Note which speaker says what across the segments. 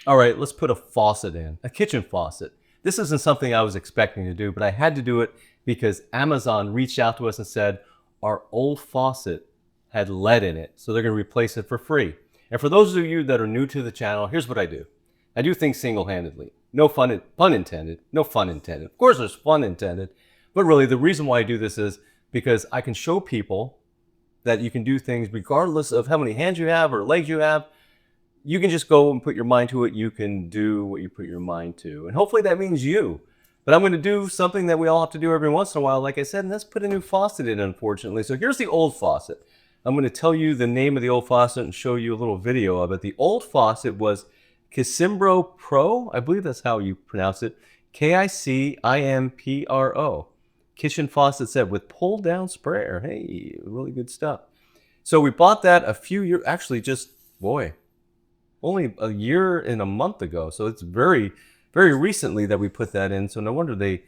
Speaker 1: All right, let's put a faucet in, a kitchen faucet. This isn't something I was expecting to do, but I had to do it because Amazon reached out to us and said our old faucet had lead in it, so they're going to replace it for free. And for those of you that are new to the channel, here's what I do. I do things single-handedly. No pun intended. No fun intended. Of course there's fun intended, but really the reason why I do this is because I can show people that you can do things regardless of how many hands you have or legs you have. You can just go and put your mind to it. You can do what you put your mind to. And hopefully that means you. But I'm going to do something that we all have to do every once in a while, like I said, and that's put a new faucet in, unfortunately. So here's the old faucet. I'm going to tell you the name of the old faucet and show you a little video of it. The old faucet was KICIMPRO Pro. I believe that's how you pronounce it. KICIMPRO. Kitchen faucet set with pull-down sprayer. Hey, really good stuff. So we bought that a few years, actually just, boy, only a year and a month ago. So it's very, very recently that we put that in. So no wonder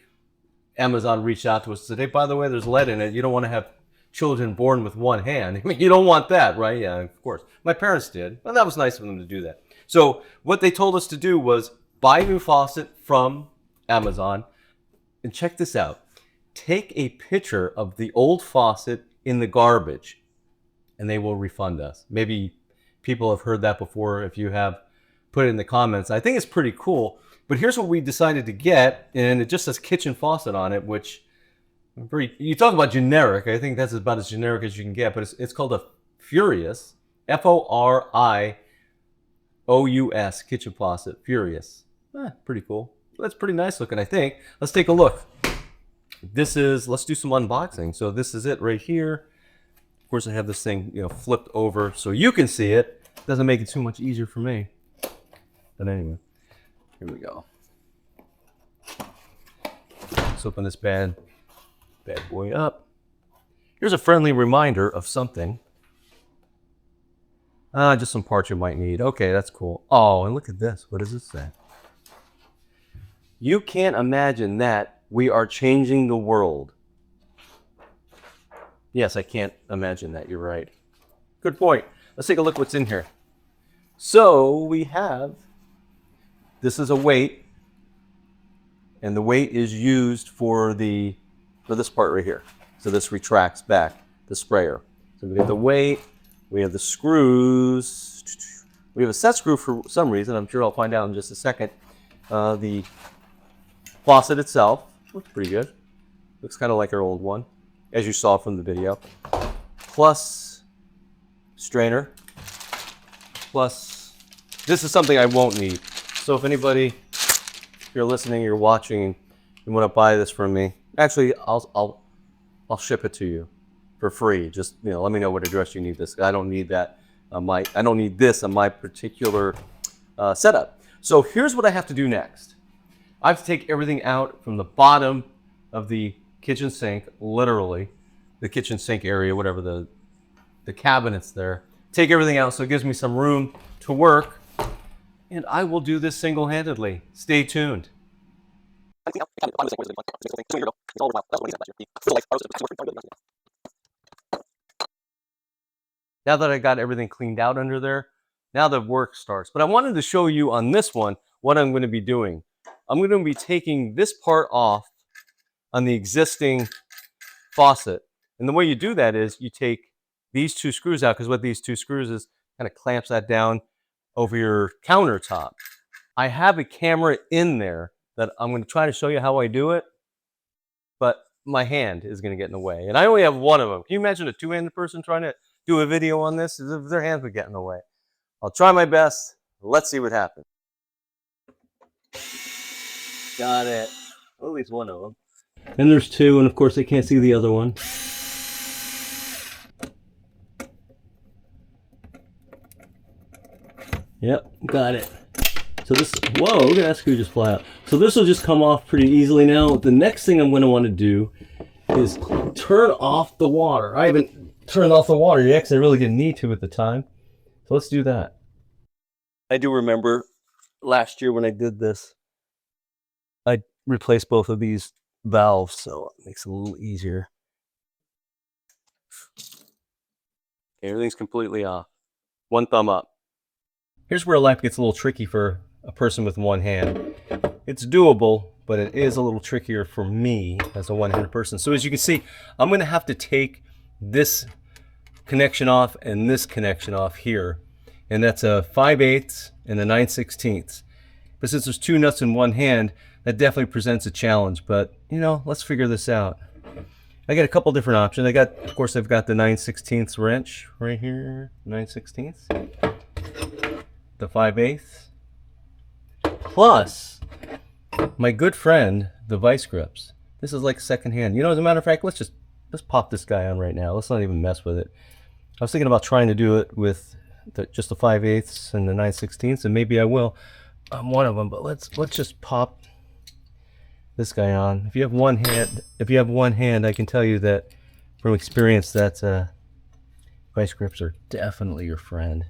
Speaker 1: Amazon reached out to us and said, hey, by the way, there's lead in it. You don't want to have children born with one hand. I mean, you don't want that, right? Yeah, of course. My parents did. Well, that was nice of them to do that. So what they told us to do was buy a new faucet from Amazon. And check this out. Take a picture of the old faucet in the garbage and they will refund us. Maybe people have heard that before. If you have, put it in the comments. I think it's pretty cool. But here's what we decided to get, and it just says kitchen faucet on it, which you talk about generic. I think that's about as generic as you can get, but it's called a FORIOUS, FORIOUS kitchen faucet, FORIOUS. Pretty cool. That's pretty nice looking, I think. Let's take a look. Let's do some unboxing. So this is it right here. Of course, I have this thing, flipped over so you can see it. Doesn't make it too much easier for me. But anyway, here we go. Let's open this bad boy up. Here's a friendly reminder of something. Just some parts you might need. Okay, that's cool. Oh, and look at this. What does it say? You can't imagine that we are changing the world. Yes, I can't imagine that. You're right. Good point. Let's take a look what's in here. So we have, this is a weight, and the weight is used for this part right here. So this retracts back, the sprayer. So we have the weight, we have the screws, we have a set screw for some reason. I'm sure I'll find out in just a second. The faucet itself looks pretty good. Looks kind of like our old one, as you saw from the video. Plus strainer. Plus, this is something I won't need. So if anybody, if you're listening, you're watching, you want to buy this from me, actually, I'll ship it to you for free. Just let me know what address you need this. I don't need that. I don't need this on my particular setup. So here's what I have to do next. I have to take everything out from the bottom of the kitchen sink, literally the kitchen sink area, whatever the cabinets there. Take everything out so it gives me some room to work, and I will do this single-handedly. Stay tuned. Now that I got everything cleaned out under there, now the work starts. But I wanted to show you on this one what I'm going to be doing. I'm going to be taking this part off on the existing faucet. And the way you do that is you take these two screws out, because what these two screws is kind of clamps that down over your countertop. I have a camera in there that I'm going to try to show you how I do it, but my hand is going to get in the way. And I only have one of them. Can you imagine a two-handed person trying to do a video on this? Their hands would get in the way. I'll try my best. Let's see what happens. Got it. Well, at least one of them. And there's two, and of course I can't see the other one. Yep, got it. So this, whoa, look at that screw just fly out. So this will just come off pretty easily now. The next thing I'm going to want to do is turn off the water. I haven't turned off the water yet because I really didn't need to at the time. So let's do that. I do remember last year when I did this, I replaced both of these valves, so it makes it a little easier. Okay, everything's completely off. One thumb up. Here's where life gets a little tricky for a person with one hand. It's doable, but it is a little trickier for me as a one-handed person. So as you can see, I'm going to have to take this connection off and this connection off here. And that's a 5/8 and a 9/16. But since there's two nuts in one hand, that definitely presents a challenge. But, you know, let's figure this out. I got a couple different options. Of course, I've got the 9/16 wrench right here, 9/16, the 5/8, plus my good friend, the vice grips. This is like secondhand. You know, as a matter of fact, let's pop this guy on right now. Let's not even mess with it. I was thinking about trying to do it with just the 5/8 and the 9/16, and maybe I will on one of them. But let's just pop this guy on. If you have one hand, I can tell you that from experience that vice grips are definitely your friend.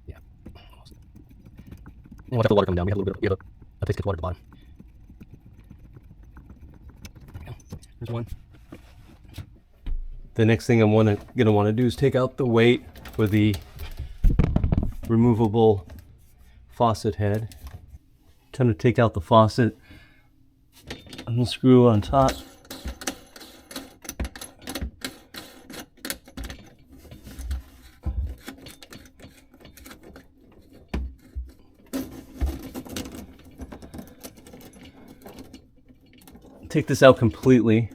Speaker 1: Yeah. We'll have the water come down. We have a place to get water at the bottom. There's one. The next thing I'm gonna want to do is take out the weight for the removable faucet head. Time to take out the faucet. Unscrew on top. Take this out completely.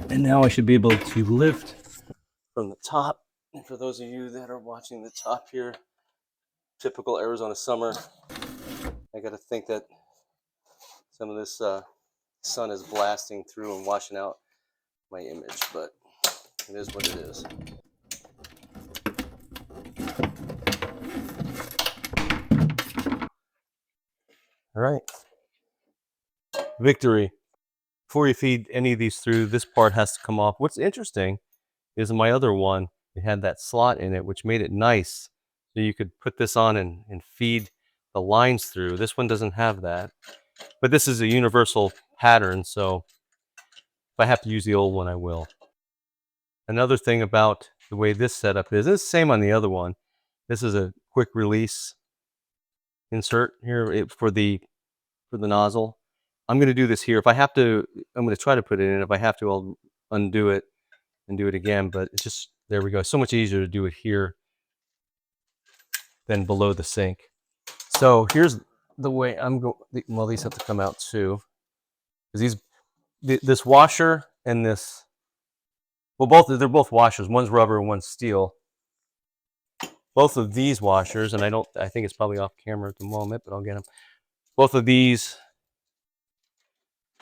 Speaker 1: And now I should be able to lift from the top. And for those of you that are watching the top here, typical Arizona summer, I got to think that some of this sun is blasting through and washing out my image, but it is what it is. All right. Victory. Before you feed any of these through, this part has to come off. What's interesting is my other one, it had that slot in it, which made it nice. So you could put this on and feed the lines through. This one doesn't have that. But this is a universal pattern, so if I have to use the old one, I will. Another thing about the way this setup is, it's the same on the other one. This is a quick release insert here for the nozzle. I'm going to do this here. If I have to, I'm going to try to put it in. If I have to, I'll undo it and do it again. But it's just, there we go. It's so much easier to do it here than below the sink. So here's the way I'm going. Well, these have to come out too. Because this washer and this, well, they're both washers. One's rubber, one's steel. Both of these washers, and I think it's probably off camera at the moment, but I'll get them. Both of these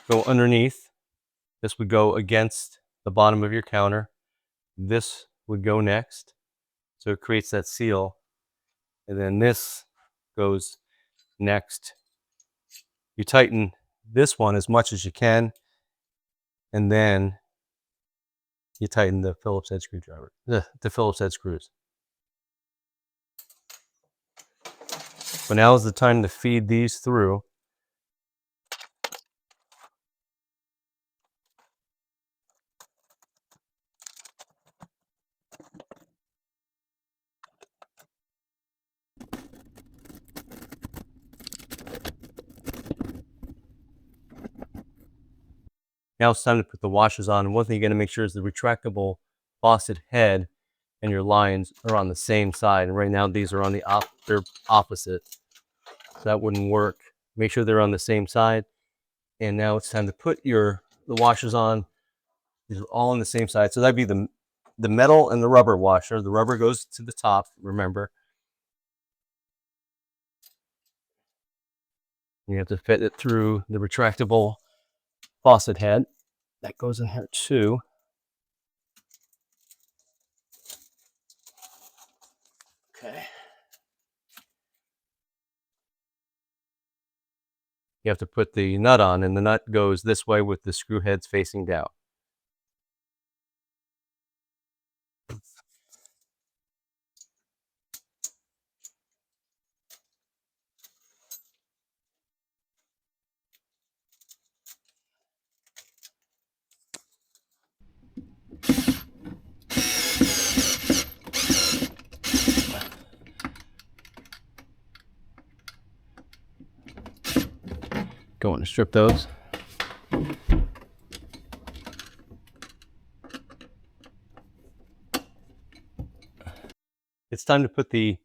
Speaker 1: go underneath. This would go against the bottom of your counter. This would go next. So it creates that seal. And then this goes next. You tighten this one as much as you can. And then you tighten the Phillips head screwdriver, the Phillips head screws. But now is the time to feed these through. Now it's time to put the washers on. And one thing you're going to make sure is the retractable faucet head and your lines are on the same side. And right now these are on they're opposite. So that wouldn't work. Make sure they're on the same side. And now it's time to put the washers on. These are all on the same side. So that'd be the metal and the rubber washer. The rubber goes to the top, remember. You have to fit it through the retractable faucet head. That goes in here too. Okay. You have to put the nut on, and the nut goes this way with the screw heads facing down. Going to strip those. It's time to put the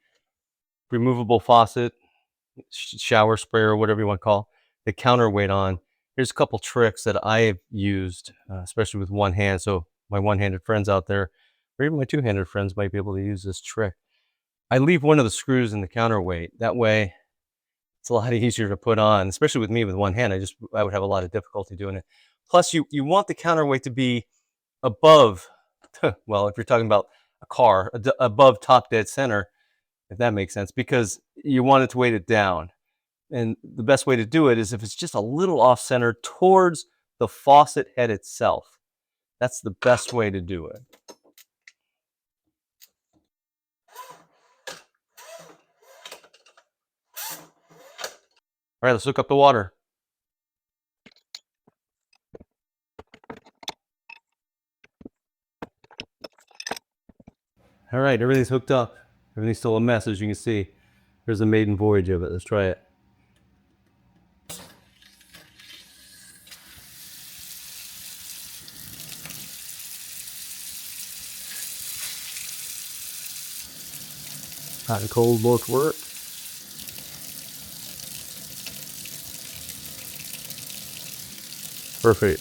Speaker 1: removable faucet, shower sprayer, whatever you want to call the counterweight on. Here's a couple tricks that I have used, especially with one hand. So my one-handed friends out there, or even my two-handed friends, might be able to use this trick. I leave one of the screws in the counterweight. That way it's a lot easier to put on, especially with me with one hand. I would have a lot of difficulty doing it. Plus, you want the counterweight to be above, well, if you're talking about a car, above top dead center, if that makes sense, because you want it to weight it down. And the best way to do it is if it's just a little off center towards the faucet head itself. That's the best way to do it. All right, let's hook up the water. All right, everything's hooked up. Everything's still a mess, as you can see. Here's the maiden voyage of it. Let's try it. Hot and cold both work. Perfect.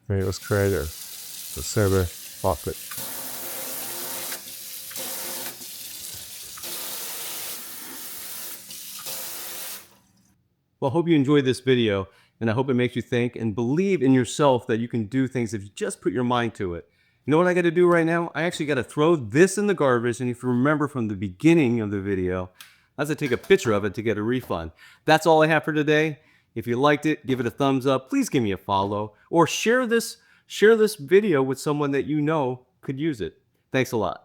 Speaker 1: All right, let's try the server faucet. Well, I hope you enjoyed this video, and I hope it makes you think and believe in yourself that you can do things if you just put your mind to it. You know what I got to do right now? I actually got to throw this in the garbage, and if you remember from the beginning of the video, I have to take a picture of it to get a refund. That's all I have for today. If you liked it, give it a thumbs up. Please give me a follow, or share this video with someone that you know could use it. Thanks a lot.